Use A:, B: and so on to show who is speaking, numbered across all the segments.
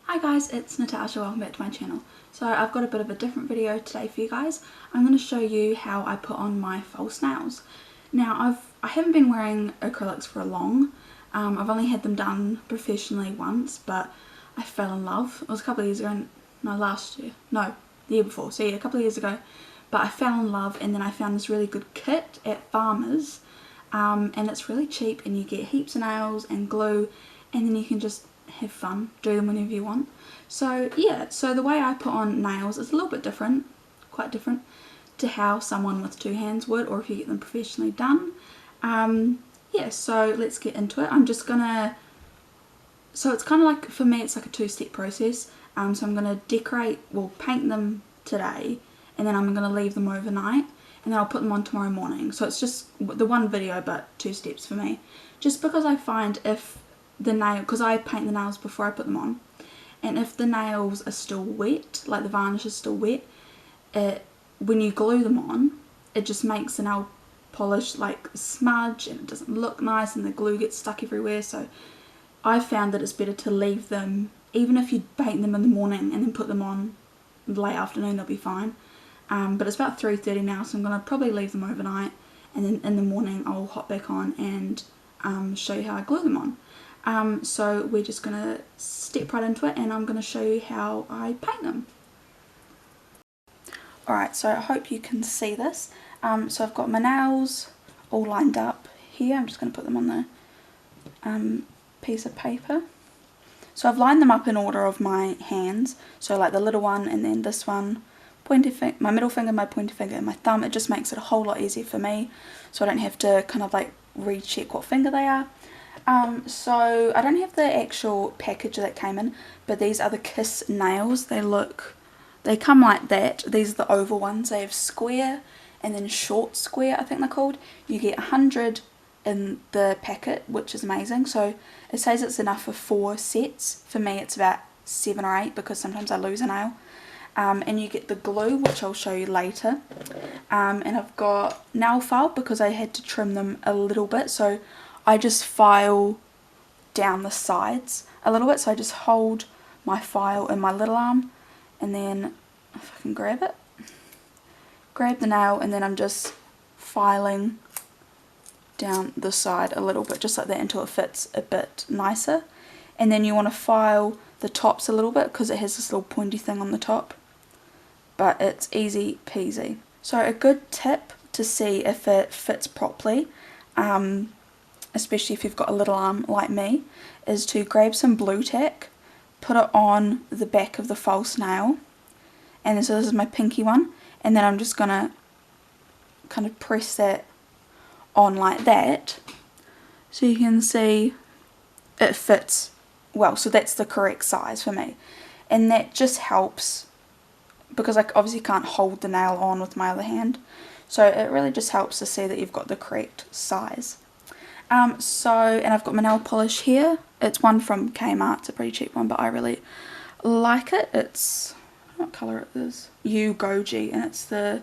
A: Hi guys, it's Natasha, welcome back to my channel. So I've got a bit of a different video today for you guys. I'm going to show you how I put on my false nails. Now I haven't been wearing acrylics for long. I've only had them done professionally once, but I fell in love. It was a couple of years ago, the year before, so yeah, a couple of years ago. But I fell in love and then I found this really good kit at Farmers, and it's really cheap and you get heaps of nails and glue, and then you can just have fun, do them whenever you want. So yeah, so the way I put on nails is a little bit different, quite different to how someone with two hands would, or if you get them professionally done. Yeah, so let's get into it. So it's kind of like, for me it's like a two-step process. So I'm going to paint them today, and then I'm going to leave them overnight, and then I'll put them on tomorrow morning. So it's just the one video but two steps for me, just because I find because I paint the nails before I put them on, and if the nails are still wet, like the varnish is still wet, when you glue them on, it just makes the nail polish like smudge and it doesn't look nice and the glue gets stuck everywhere. So I found that it's better to leave them, even if you paint them in the morning and then put them on late afternoon, they'll be fine. But it's about 3:30 now, so I'm going to probably leave them overnight, and then in the morning I'll hop back on and show you how I glue them on. So we're just going to step right into it, and I'm going to show you how I paint them. Alright, so I hope you can see this. So I've got my nails all lined up here. I'm just going to put them on the piece of paper. So I've lined them up in order of my hands. So like the little one, and then this one, my middle finger, my pointer finger, and my thumb. It just makes it a whole lot easier for me, so I don't have to kind of like recheck what finger they are. So I don't have the actual package that came in, but these are the Kiss nails. They come like that. These are the oval ones. They have square and then short square, I think they're called. You get 100 in the packet, which is amazing. So it says it's enough for 4 sets. For me it's about 7 or 8 because sometimes I lose a nail. And you get the glue, which I'll show you later. And I've got nail file because I had to trim them a little bit, so I just file down the sides a little bit. So I just hold my file in my little arm, and then if I can grab the nail, and then I'm just filing down the side a little bit, just like that, until it fits a bit nicer. And then you want to file the tops a little bit because it has this little pointy thing on the top, but it's easy peasy. So a good tip to see if it fits properly, especially if you've got a little arm like me, is to grab some blue tack, put it on the back of the false nail, and so this is my pinky one, and then I'm just going to kind of press that on like that, so you can see it fits well. So that's the correct size for me, and that just helps because I obviously can't hold the nail on with my other hand, so it really just helps to see that you've got the correct size. And I've got my nail polish here. It's one from Kmart. It's a pretty cheap one, but I really like it. It's, what colour it is? Goji, and it's the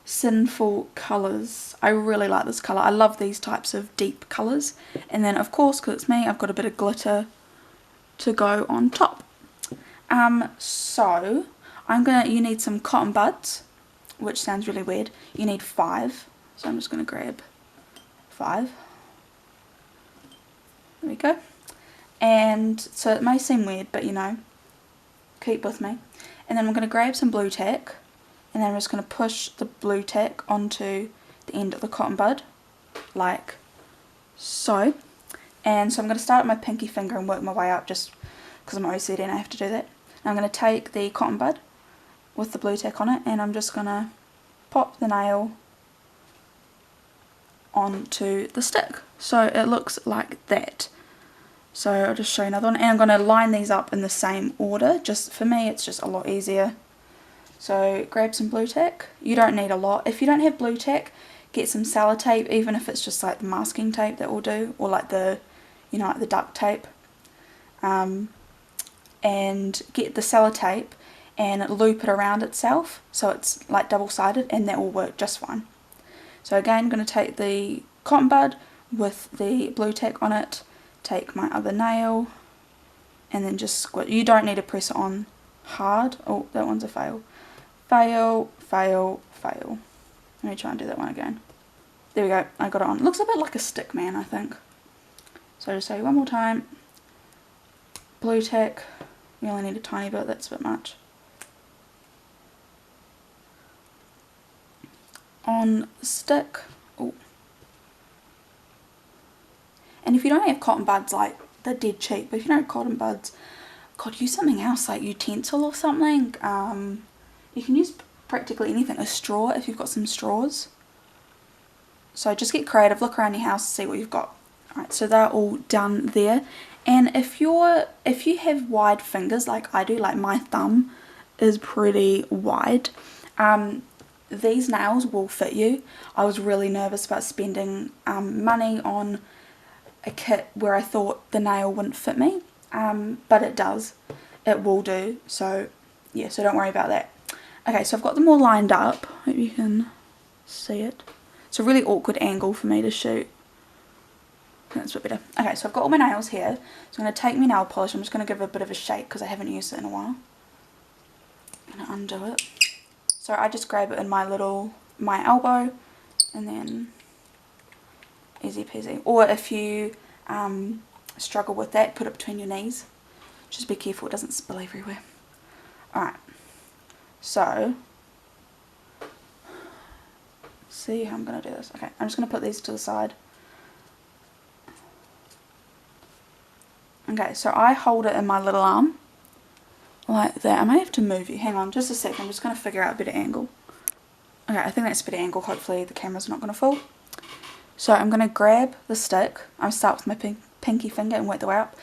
A: Sinful Colours. I really like this colour. I love these types of deep colours. And then of course, because it's me, I've got a bit of glitter to go on top. So you need some cotton buds, which sounds really weird. You need 5. So I'm just going to grab 5. There we go. And so it may seem weird, but you know, keep with me. And then I'm going to grab some blue tack, and then I'm just going to push the blue tack onto the end of the cotton bud, like so. And so I'm going to start at my pinky finger and work my way up, just because I'm OCD and I have to do that. And I'm going to take the cotton bud with the blue tack on it, and I'm just going to pop the nail onto the stick. So it looks like that. So I'll just show you another one, and I'm going to line these up in the same order. Just for me, it's just a lot easier. So grab some blue tack. You don't need a lot. If you don't have blue tack, get some sellotape, even if it's just like the masking tape, that will do, or like the, you know, like the duct tape. And get the sellotape and loop it around itself so it's like double-sided, and that will work just fine. So again, I'm going to take the cotton bud with the blue tack on it, take my other nail, and then just squish. You don't need to press it on hard. Oh, that one's a fail. Fail, fail, fail. Let me try and do that one again. There we go, I got it on. Looks a bit like a stick man, I think. So just say one more time. Blue tack. You only need a tiny bit, that's a bit much. On stick. Oh. And if you don't have cotton buds, like, they're dead cheap, but if you don't have cotton buds, God, use something else, like utensil or something. You can use practically anything. A straw, if you've got some straws. So just get creative, look around your house, see what you've got. Alright, so they're all done there. And if you have wide fingers like I do, like my thumb is pretty wide, these nails will fit you. I was really nervous about spending money on a kit where I thought the nail wouldn't fit me, but it does. It will do. So yeah, so don't worry about that. Okay, so I've got them all lined up. Hope you can see it. It's a really awkward angle for me to shoot. That's a bit better. Okay, so I've got all my nails here. So I'm going to take my nail polish. I'm just going to give it a bit of a shake because I haven't used it in a while. I'm going to undo it. So I just grab it in my elbow and then easy peasy. Or if you struggle with that, put it between your knees. Just be careful it doesn't spill everywhere. Alright, so see how I'm going to do this. Okay, I'm just going to put these to the side. Okay, so I hold it in my little arm like that. I might have to move you. Hang on just a second. I'm just going to figure out a better angle. Okay, I think that's a better angle. Hopefully the camera's not going to fall. So I'm going to grab the stick. I start with my pinky finger and work the way up.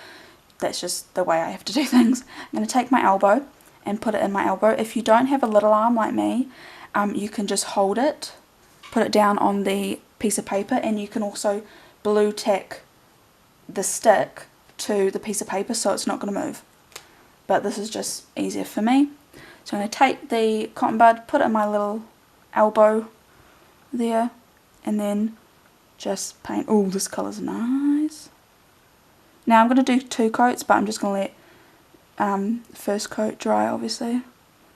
A: That's just the way I have to do things. I'm going to take my elbow and put it in my elbow. If you don't have a little arm like me, you can just hold it, put it down on the piece of paper, and you can also blue tack the stick to the piece of paper so it's not going to move. But this is just easier for me. So I'm going to take the cotton bud, put it in my little elbow there, and then just paint. Oh, this colour's nice. Now I'm going to do 2 coats, but I'm just going to let first coat dry, obviously.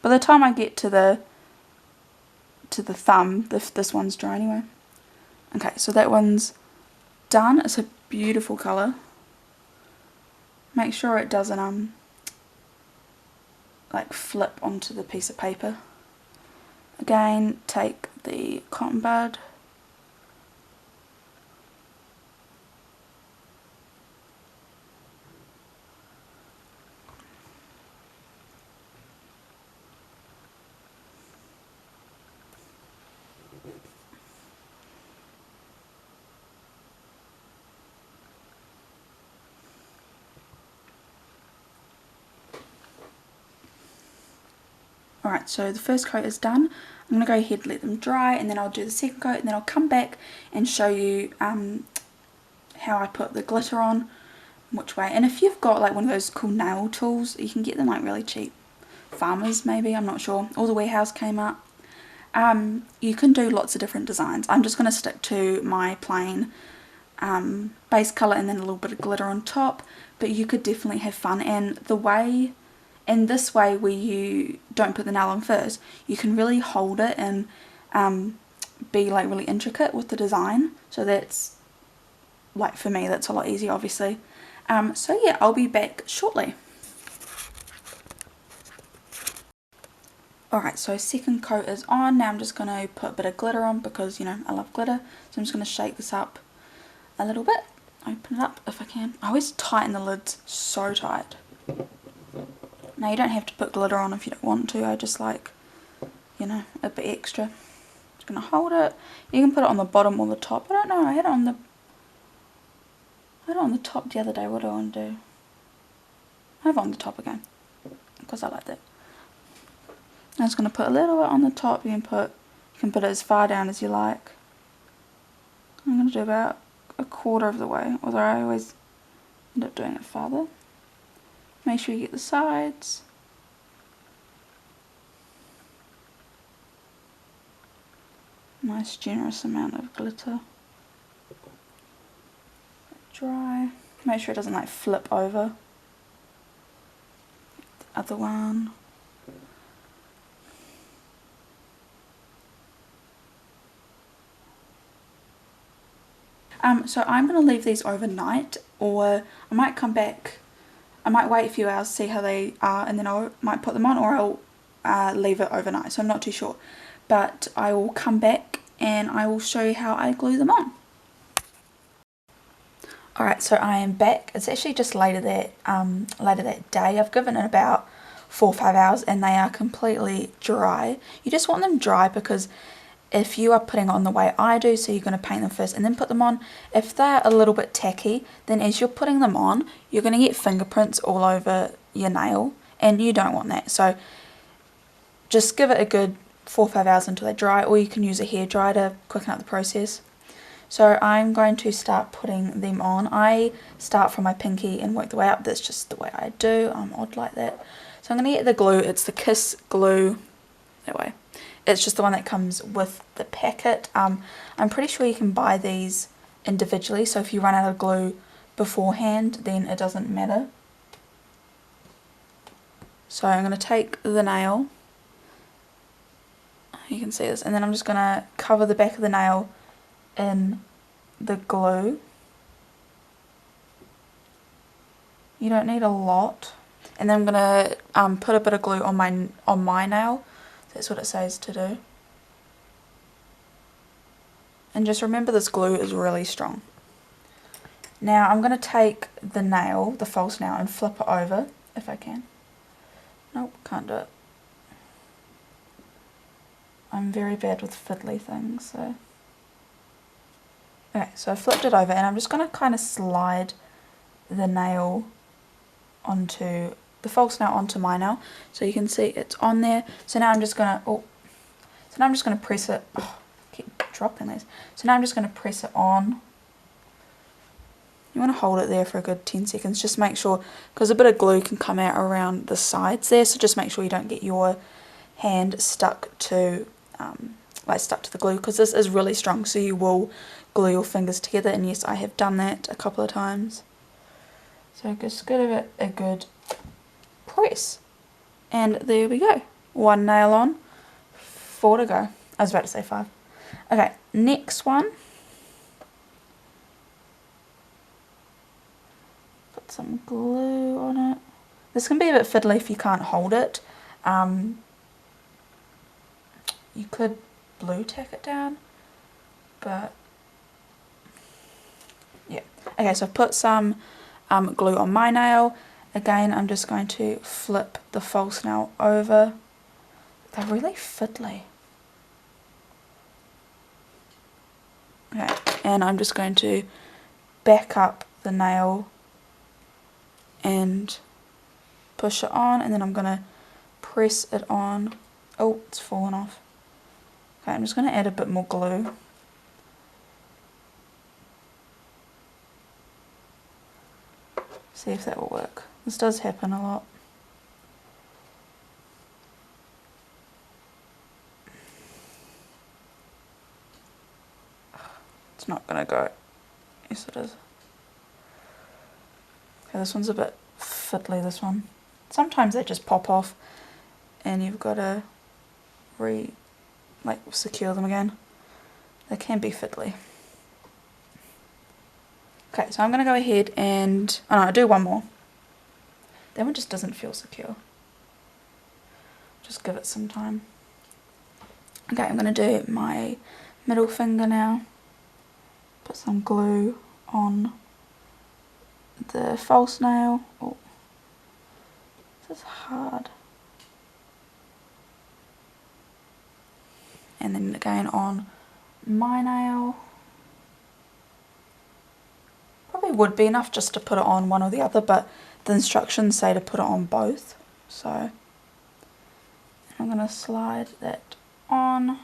A: By the time I get to the thumb, this one's dry anyway. Okay, so that one's done. It's a beautiful colour. Make sure it doesn't like flip onto the piece of paper. Again, take the cotton bud. Alright, so the first coat is done. I'm going to go ahead and let them dry, and then I'll do the second coat, and then I'll come back and show you how I put the glitter on, which way. And if you've got like one of those cool nail tools, you can get them like really cheap. Farmers maybe, I'm not sure. Or the Warehouse came up. You can do lots of different designs. I'm just going to stick to my plain base colour and then a little bit of glitter on top, but you could definitely have fun. And this way where you don't put the nail on first, you can really hold it and be like really intricate with the design. So that's, like for me, that's a lot easier obviously. So yeah, I'll be back shortly. Alright, so second coat is on. Now I'm just going to put a bit of glitter on because, you know, I love glitter. So I'm just going to shake this up a little bit. Open it up if I can. I always tighten the lids so tight. Now you don't have to put glitter on if you don't want to. I just like, you know, a bit extra. Just going to hold it. You can put it on the bottom or the top. I don't know. I had it on the top the other day. What do I want to do? I have it on the top again because I like that. I'm just going to put a little bit on the top. You can put it as far down as you like. I'm going to do about a quarter of the way, although I always end up doing it farther. Make sure you get the sides. Nice generous amount of glitter. Dry. Make sure it doesn't like flip over. other one. So I'm going to leave these overnight, or I might come back, I might wait a few hours, see how they are, and then I might put them on, or I'll leave it overnight, so I'm not too sure. But I will come back and I will show you how I glue them on. Alright, so I am back. It's actually just later that day. I've given it about 4 or 5 hours and they are completely dry. You just want them dry because if you are putting on the way I do, so you're going to paint them first and then put them on, if they're a little bit tacky, then as you're putting them on, you're going to get fingerprints all over your nail, and you don't want that. So just give it a good 4 or 5 hours until they dry, or you can use a hairdryer to quicken up the process. So I'm going to start putting them on. I start from my pinky and work the way up. That's just the way I do. I'm odd like that. So I'm going to get the glue. It's the Kiss glue. That way. It's just the one that comes with the packet. I'm pretty sure you can buy these individually, so if you run out of glue beforehand, then it doesn't matter. So I'm going to take the nail, you can see this, and then I'm just going to cover the back of the nail in the glue. You don't need a lot. And then I'm going to put a bit of glue on my nail. That's what it says to do. And just remember, this glue is really strong. Now I'm going to take the nail, the false nail, and flip it over if I can. Nope, can't do it. I'm very bad with fiddly things, so. Okay, so I flipped it over and I'm just going to kind of slide the nail onto the false nail onto my nail, so you can see it's on there. So now I'm just gonna press it. Oh, I keep dropping these. So now I'm just gonna press it on. You want to hold it there for a good 10 seconds. Just make sure, because a bit of glue can come out around the sides there. So just make sure you don't get your hand stuck to the glue, because this is really strong. So you will glue your fingers together. And yes, I have done that a couple of times. So just give it a good press, and there we go. 1 nail on, 4 to go. I was about to say 5. Okay, next one. Put some glue on it. This can be a bit fiddly if you can't hold it. You could blue tack it down, but yeah. Okay, so I've put some glue on my nail. Again, I'm just going to flip the false nail over. They're really fiddly. Okay, and I'm just going to back up the nail and push it on, and then I'm going to press it on. Oh, it's fallen off. Okay, I'm just going to add a bit more glue. See if that will work. This does happen a lot. It's not going to go. Yes, it is. Okay, this one's a bit fiddly, this one. Sometimes they just pop off and you've got to secure them again. They can be fiddly. Okay, so I'm going to go ahead and, I'll do one more. That one just doesn't feel secure. Just give it some time. Okay, I'm going to do my middle finger now. Put some glue on the false nail. Oh, this is hard. And then again on my nail. Probably would be enough just to put it on one or the other, but the instructions say to put it on both. So I'm going to slide that on.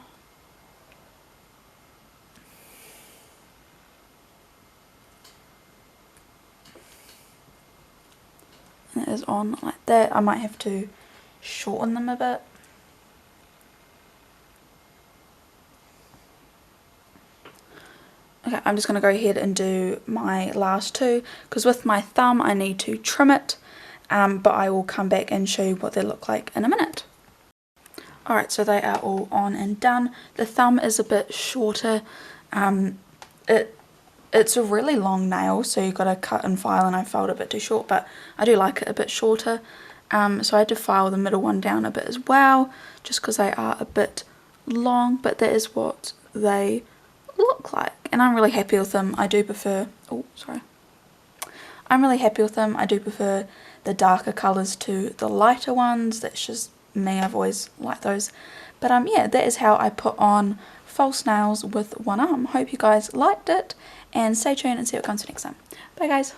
A: And it is on like that. I might have to shorten them a bit. Okay, I'm just going to go ahead and do my last two, because with my thumb I need to trim it, but I will come back and show you what they look like in a minute. Alright, so they are all on and done. The thumb is a bit shorter. It's a really long nail, so you've got to cut and file, and I filed it a bit too short, but I do like it a bit shorter. So I had to file the middle one down a bit as well, just because they are a bit long, but that is what they look like. And I'm really happy with them. I do prefer, I'm really happy with them. I do prefer the darker colours to the lighter ones. That's just me, I've always liked those. But yeah, that is how I put on false nails with one arm. Hope you guys liked it, and stay tuned and see what comes next time. Bye guys.